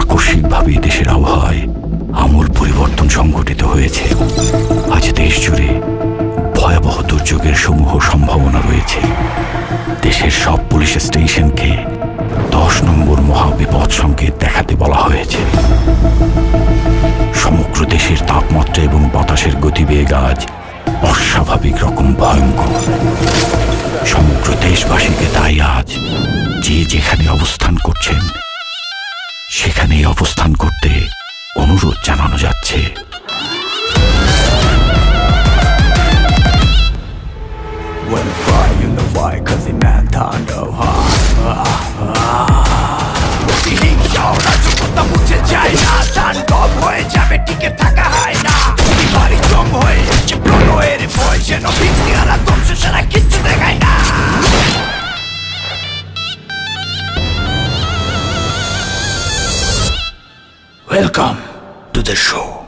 আকস্মিকভাবে দেশের আবহাওয়ায় আমূল পরিবর্তন সংঘটিত হয়েছে। আজ দেশ জুড়ে ভয়াবহ দুর্যোগের সমূহ সম্ভাবনা রয়েছে। দেশের সব পুলিশ স্টেশনকে 10 নম্বর মহাবিপদ সংকেত দেখাতে বলা হয়েছে। সমগ্র দেশের তাপমাত্রা এবং বাতাসের গতিবেগ আজ অস্বাভাবিক রকম ভয়ঙ্কর। সমগ্র দেশবাসীকে তাই আজ যে যেখানে অবস্থান করছেন সেখানেই অবস্থান করতে অনুরোধ জানানো যাচ্ছে। Welcome to the show.